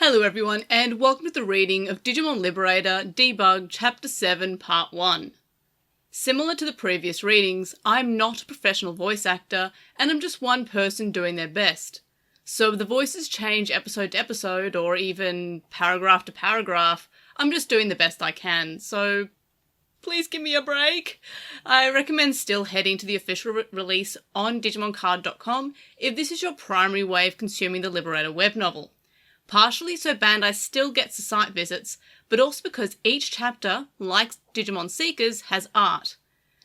Hello everyone, and welcome to the reading of Digimon Liberator DEBUG7-1 Part 1. Similar to the previous readings, I'm not a professional voice actor, and I'm just one person doing their best. So if the voices change episode to episode, or even paragraph to paragraph, I'm just doing the best I can, so please give me a break. I recommend still heading to the official release on DigimonCard.com if this is your primary way of consuming the Liberator web novel. Partially so Bandai still gets the site visits, but also because each chapter, like Digimon Seekers, has art.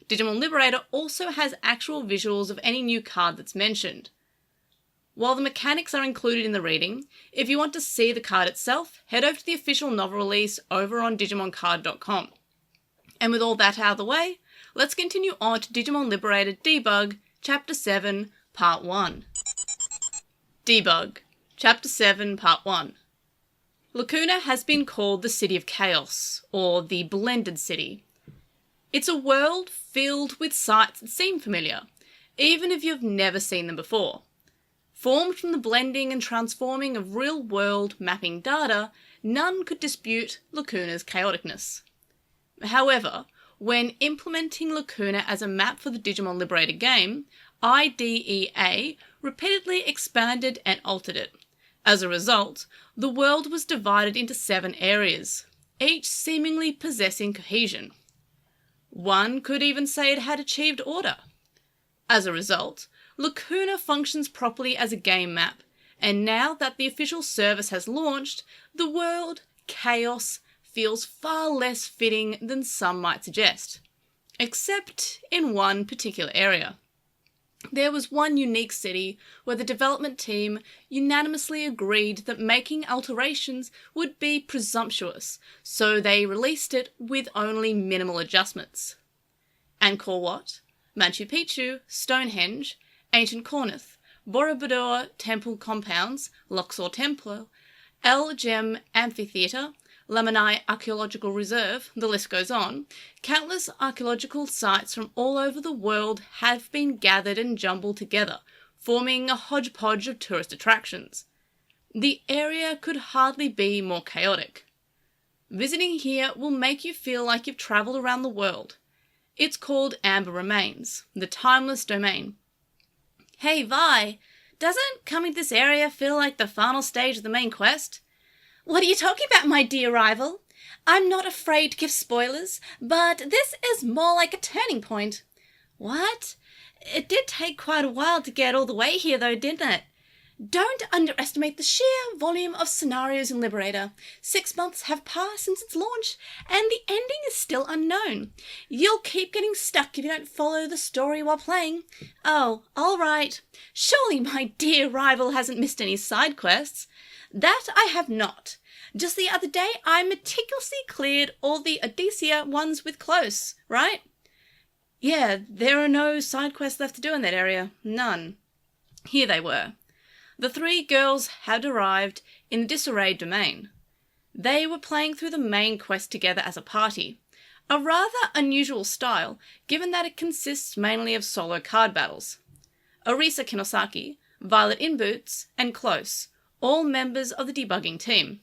Digimon Liberator also has actual visuals of any new card that's mentioned. While the mechanics are included in the reading, if you want to see the card itself, head over to the official novel release over on DigimonCard.com. And with all that out of the way, let's continue on to Digimon Liberator Debug, Chapter 7, Part 1. Debug. Chapter 7, Part 1. Lacuna has been called the City of Chaos, or the Blended City. It's a world filled with sights that seem familiar, even if you've never seen them before. Formed from the blending and transforming of real-world mapping data, none could dispute Lacuna's chaoticness. However, when implementing Lacuna as a map for the Digimon Liberator game, IDEA repeatedly expanded and altered it. As a result, the world was divided into 7 areas, each seemingly possessing cohesion. One could even say it had achieved order. As a result, Lacuna functions properly as a game map, and now that the official service has launched, the word chaos feels far less fitting than some might suggest, except in one particular area. There was one unique city where the development team unanimously agreed that making alterations would be presumptuous, so they released it with only minimal adjustments. Angkor Wat, Machu Picchu, Stonehenge, Ancient Kornuth, Borobudur Temple Compounds, Luxor Temple, El Gem Amphitheatre, Lamanai Archaeological Reserve, the list goes on. Countless archaeological sites from all over the world have been gathered and jumbled together, forming a hodgepodge of tourist attractions. The area could hardly be more chaotic. Visiting here will make you feel like you've travelled around the world. It's called Amber Remains, the timeless domain. Hey Vi, doesn't coming to this area feel like the final stage of the main quest? What are you talking about, my dear rival? I'm not afraid to give spoilers, but this is more like a turning point. What? It did take quite a while to get all the way here though, didn't it? Don't underestimate the sheer volume of scenarios in Liberator. 6 months have passed since its launch, and the ending is still unknown. You'll keep getting stuck if you don't follow the story while playing. Oh, all right. Surely my dear rival hasn't missed any side quests. That I have not. Just the other day, I meticulously cleared all the Odysseia ones with close, right? Yeah, there are no side quests left to do in that area. None. Here they were. The 3 girls had arrived in the disarrayed domain. They were playing through the main quest together as a party. A rather unusual style, given that it consists mainly of solo card battles. Arisa Kinosaki, Violet Inboots, and Close, all members of the debugging team.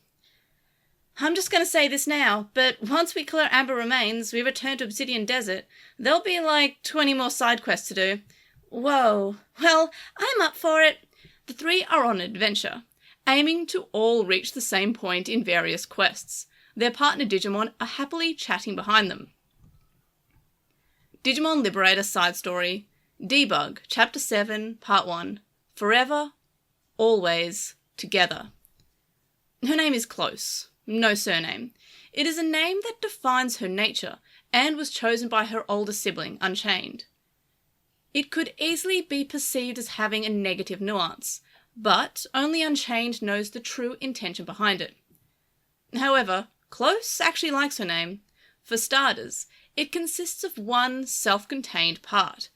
I'm just going to say this now, but once we clear Amber Remains, we return to Obsidian Desert, there'll be like 20 more side quests to do. Whoa, well, I'm up for it. The 3 are on an adventure, aiming to all reach the same point in various quests. Their partner Digimon are happily chatting behind them. Digimon Liberator Side Story, Debug, Chapter 7, Part 1, Forever, Always, Together. Her name is Close, no surname. It is a name that defines her nature and was chosen by her older sibling, Unchained. It could easily be perceived as having a negative nuance, but only Unchained knows the true intention behind it. However, Close actually likes her name. For starters, it consists of one self-contained part,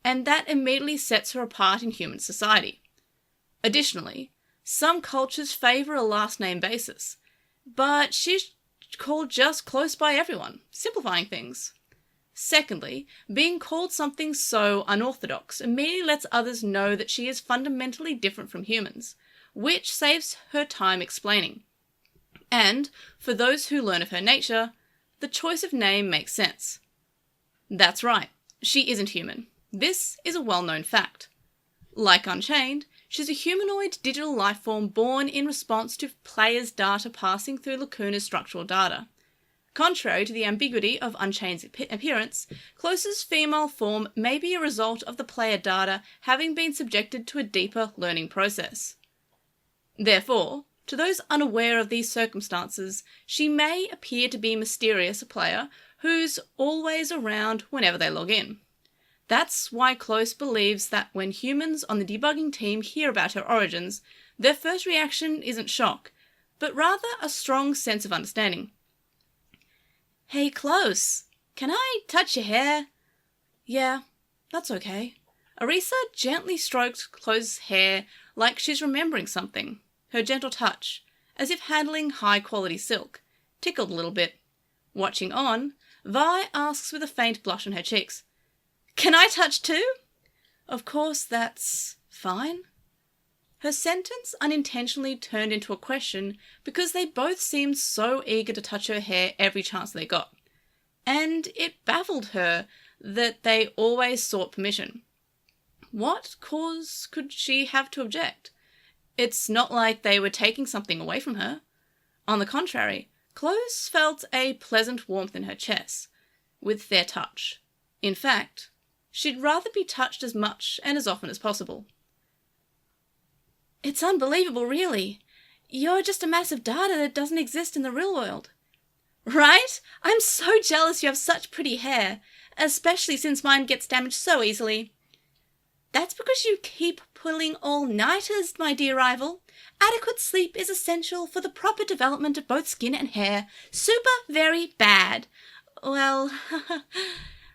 and that immediately sets her apart in human society. Additionally, some cultures favour a last name basis, but she's called just Close by everyone, simplifying things. Secondly, being called something so unorthodox immediately lets others know that she is fundamentally different from humans, which saves her time explaining. And, for those who learn of her nature, the choice of name makes sense. That's right, she isn't human. This is a well-known fact. Like Unchained, she's a humanoid digital life form born in response to players' data passing through Lacuna's structural data. Contrary to the ambiguity of Unchained's appearance, Close's female form may be a result of the player data having been subjected to a deeper learning process. Therefore, to those unaware of these circumstances, she may appear to be mysterious a player who's always around whenever they log in. That's why Close believes that when humans on the debugging team hear about her origins, their first reaction isn't shock, but rather a strong sense of understanding. "Hey, Close, can I touch your hair?" "Yeah, that's okay." Arisa gently stroked Close's hair like she's remembering something. Her gentle touch, as if handling high-quality silk, tickled a little bit. Watching on, Vi asks with a faint blush on her cheeks, "Can I touch too?" "Of course, that's fine." Her sentence unintentionally turned into a question because they both seemed so eager to touch her hair every chance they got. And it baffled her that they always sought permission. What cause could she have to object? It's not like they were taking something away from her. On the contrary, Close felt a pleasant warmth in her chest with their touch. In fact, she'd rather be touched as much and as often as possible. "It's unbelievable, really. You're just a mass of data that doesn't exist in the real world." "Right? I'm so jealous you have such pretty hair, especially since mine gets damaged so easily." "That's because you keep pulling all-nighters, my dear rival. Adequate sleep is essential for the proper development of both skin and hair. Super very bad." Well,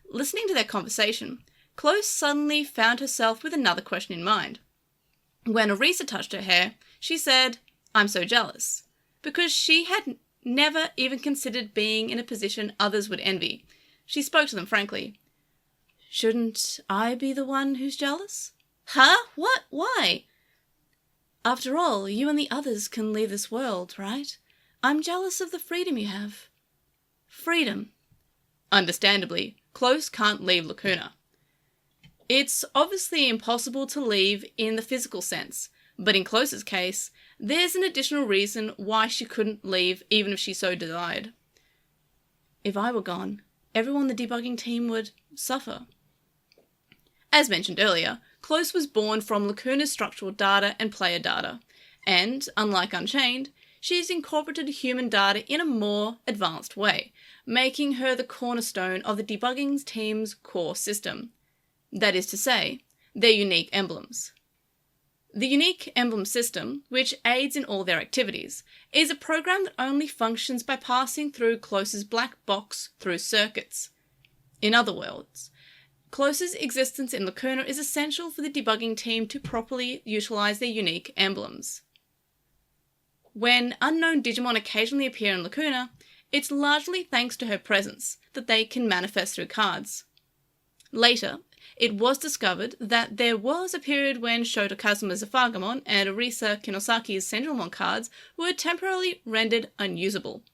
listening to their conversation, Close suddenly found herself with another question in mind. When Arisa touched her hair, she said, "I'm so jealous," because she had never even considered being in a position others would envy. She spoke to them frankly. "Shouldn't I be the one who's jealous?" "Huh? What? Why?" "After all, you and the others can leave this world, right? I'm jealous of the freedom you have." Freedom. Understandably, Close can't leave Lacuna. It's obviously impossible to leave in the physical sense, but in Close's case, there's an additional reason why she couldn't leave even if she so desired. "If I were gone, everyone on the debugging team would suffer." As mentioned earlier, Close was born from Lacuna's structural data and player data, and, unlike Unchained, she's incorporated human data in a more advanced way, making her the cornerstone of the debugging team's core system. That is to say, their unique emblems. The unique emblem system, which aids in all their activities, is a program that only functions by passing through Close's black box through circuits. In other words, Close's existence in Lacuna is essential for the debugging team to properly utilize their unique emblems. When unknown Digimon occasionally appear in Lacuna, it's largely thanks to her presence that they can manifest through cards. Later, it was discovered that there was a period when Shota Kazuma's Zafagamon and Arisa Kinosaki's Senjumon cards were temporarily rendered unusable.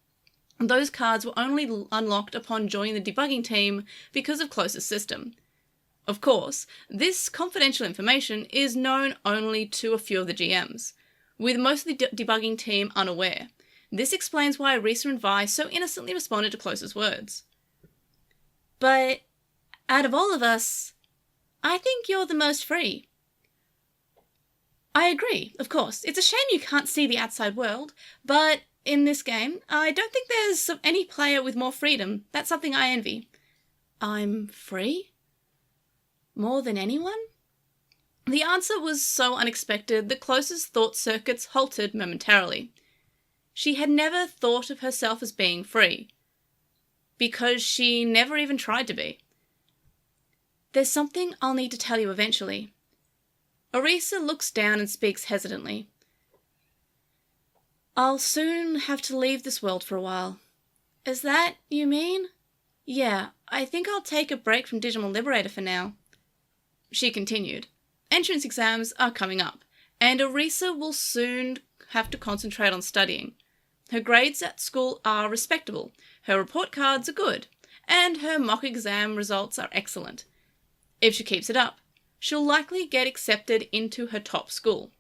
Those cards were only unlocked upon joining the debugging team because of Close's system. Of course, this confidential information is known only to a few of the GMs, with most of the debugging team unaware. This explains why Arisa and Vi so innocently responded to Close's words. "But out of all of us, I think you're the most free." "I agree, of course. It's a shame you can't see the outside world, but in this game, I don't think there's any player with more freedom. That's something I envy." "I'm free? More than anyone?" The answer was so unexpected that Close's thought circuits halted momentarily. She had never thought of herself as being free, because she never even tried to be. "There's something I'll need to tell you eventually." Arisa looks down and speaks hesitantly. "I'll soon have to leave this world for a while." "Is that you mean?" "Yeah, I think I'll take a break from Digimon Liberator for now." She continued, "Entrance exams are coming up, and Arisa will soon have to concentrate on studying. Her grades at school are respectable, her report cards are good, and her mock exam results are excellent. If she keeps it up, she'll likely get accepted into her top school.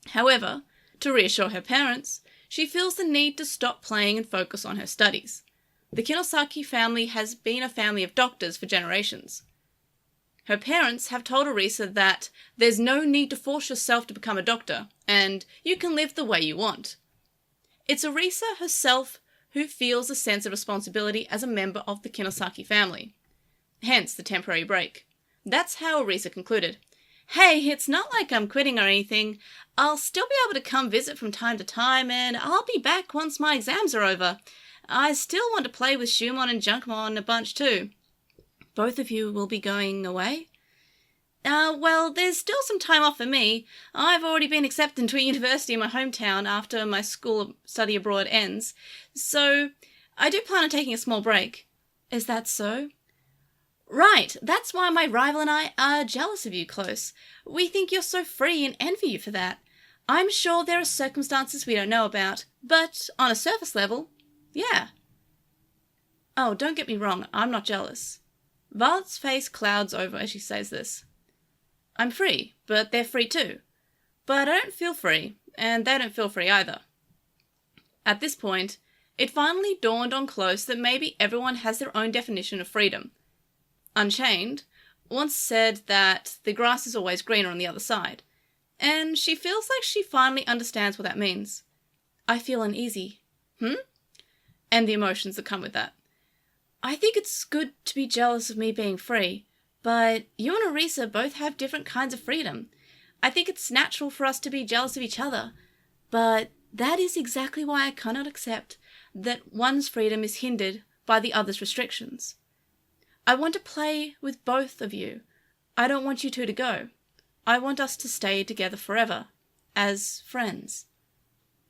However, to reassure her parents, she feels the need to stop playing and focus on her studies. The Kinosaki family has been a family of doctors for generations. Her parents have told Arisa that there's no need to force yourself to become a doctor, and you can live the way you want. It's Arisa herself who feels a sense of responsibility as a member of the Kinosaki family. Hence the temporary break. That's how Arisa concluded. Hey, it's not like I'm quitting or anything. I'll still be able to come visit from time to time, and I'll be back once my exams are over. I still want to play with Shumon and Junkmon a bunch too. Both of you will be going away? Well, there's still some time off for me. I've already been accepted into a university in my hometown after my school study abroad ends, so I do plan on taking a small break. Is that so? Right, that's why my rival and I are jealous of you, Close. We think you're so free and envy you for that. I'm sure there are circumstances we don't know about, but on a surface level, yeah. Oh, don't get me wrong, I'm not jealous. Violet's face clouds over as she says this. I'm free, but they're free too. But I don't feel free, and they don't feel free either. At this point, it finally dawned on Close that maybe everyone has their own definition of freedom. Unchained once said that the grass is always greener on the other side, and she feels like she finally understands what that means. I feel uneasy. And the emotions that come with that. I think it's good to be jealous of me being free, but you and Arisa both have different kinds of freedom. I think it's natural for us to be jealous of each other, but that is exactly why I cannot accept that one's freedom is hindered by the other's restrictions. I want to play with both of you. I don't want you two to go. I want us to stay together forever, as friends.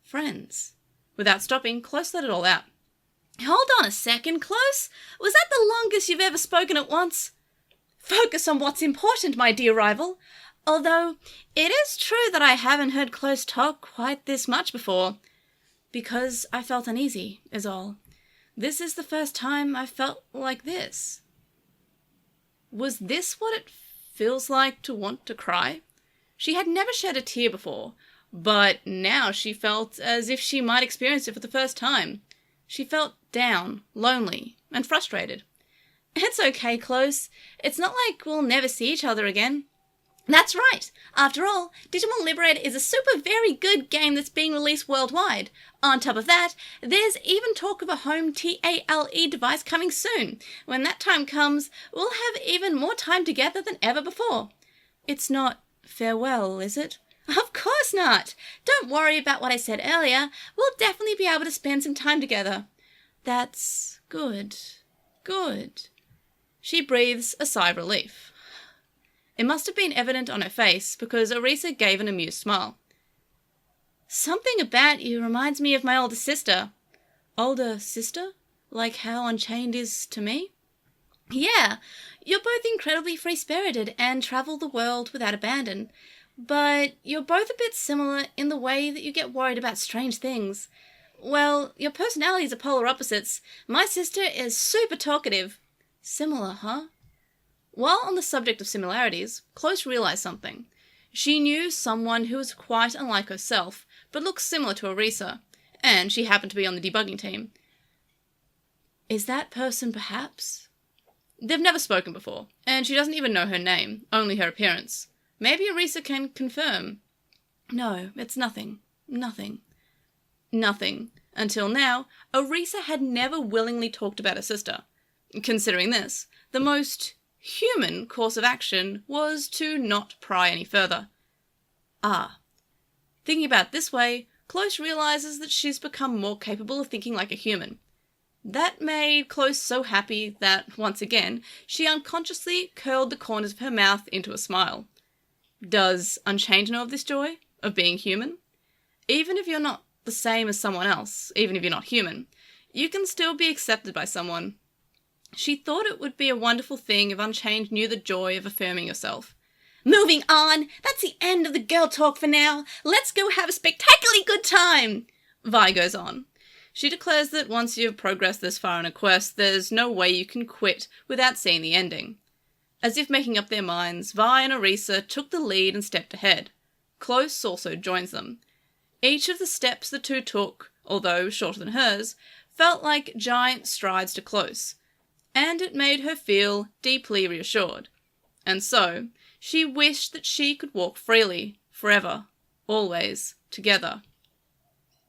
Friends. Without stopping, Close let it all out. Hold on a second, Close. Was that the longest you've ever spoken at once? Focus on what's important, my dear rival. Although, it is true that I haven't heard Close talk quite this much before. Because I felt uneasy, is all. This is the first time I felt like this. Was this what it feels like to want to cry? She had never shed a tear before, but now she felt as if she might experience it for the first time. She felt down, lonely, and frustrated. It's okay, Close. It's not like we'll never see each other again. That's right. After all, Digimon Liberator is a super very good game that's being released worldwide. On top of that, there's even talk of a home TALE device coming soon. When that time comes, we'll have even more time together than ever before. It's not farewell, is it? Of course not. Don't worry about what I said earlier. We'll definitely be able to spend some time together. That's good. Good. She breathes a sigh of relief. It must have been evident on her face because Arisa gave an amused smile. Something about you reminds me of my older sister. Older sister? Like how Unchained is to me? Yeah, you're both incredibly free-spirited and travel the world without abandon. But you're both a bit similar in the way that you get worried about strange things. Well, your personalities are polar opposites. My sister is super talkative. Similar, huh? While on the subject of similarities, Close realized something. She knew someone who was quite unlike herself, but looked similar to Arisa, and she happened to be on the debugging team. Is that person perhaps? They've never spoken before, and she doesn't even know her name, only her appearance. Maybe Arisa can confirm. No, it's nothing. Nothing. Nothing. Until now, Arisa had never willingly talked about her sister. Considering this, the most human course of action was to not pry any further. Thinking about it this way, Close realizes that she's become more capable of thinking like a human. That made Close so happy that, once again, she unconsciously curled the corners of her mouth into a smile. Does Unchained know of this joy? Of being human? Even if you're not the same as someone else, even if you're not human, you can still be accepted by someone. She thought it would be a wonderful thing if Unchained knew the joy of affirming yourself. Moving on! That's the end of the girl talk for now. Let's go have a spectacularly good time! Vi goes on. She declares that once you've progressed this far in a quest, there's no way you can quit without seeing the ending. As if making up their minds, Vi and Arisa took the lead and stepped ahead. Close also joins them. Each of the steps the two took, although shorter than hers, felt like giant strides to Close, and it made her feel deeply reassured. And so, she wished that she could walk freely, forever, always, together.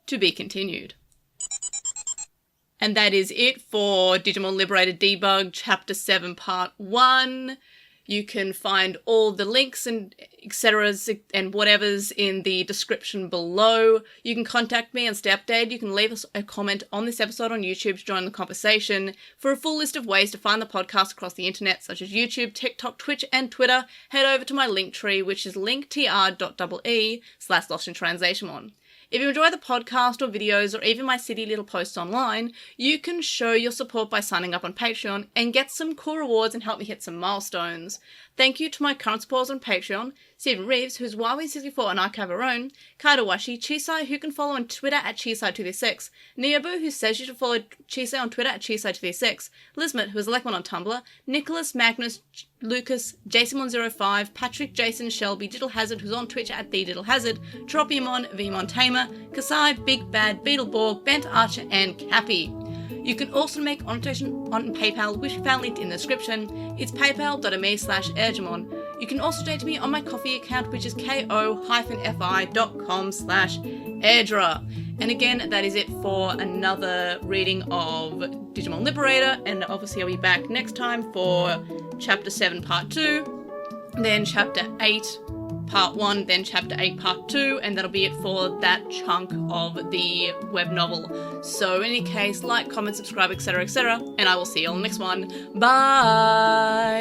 To be continued. And that is it for Digimon Liberator Debug Chapter 7 Part 1. You can find all the links and etc. and whatever's in the description below. You can contact me and stay updated. You can leave us a comment on this episode on YouTube to join the conversation. For a full list of ways to find the podcast across the internet, such as YouTube, TikTok, Twitch, and Twitter, head over to my link tree, which is linktr.ee/LostinTranslationmon. If you enjoy the podcast or videos or even my silly little posts online, you can show your support by signing up on Patreon and get some cool rewards and help me hit some milestones. Thank you to my current supporters on Patreon, Stephen Reeves, who's Huawei64 and Archive Her Own, Kaidawashi, Chisai, who can follow on Twitter at Chisai236, Neobu, who says you should follow Chisai on Twitter at Chisai236, Lismet, who is Lekmon on Tumblr, Nicholas, Magnus, Lucas, Jason105, Patrick, Jason, Shelby, Diddle Hazard, who's on Twitch at The Diddle Hazard, Tropiumon, Vmon Tamer, Kasai, Big Bad, Beetleborg, Bent Archer, and Cappy. You can also make a donation on PayPal, which we found linked in the description. It's paypal.me/Ergemon. You can also donate to me on my Ko-fi account, which is ko-fi.com/Airdra. And again, that is it for another reading of Digimon Liberator, and obviously I'll be back next time for Chapter 7 Part 2, then Chapter 8 Part 1, then Chapter 8 Part 2, and that'll be it for that chunk of the web novel. So in any case, like, comment, subscribe, etc., etc., and I will see you on the next one. Bye!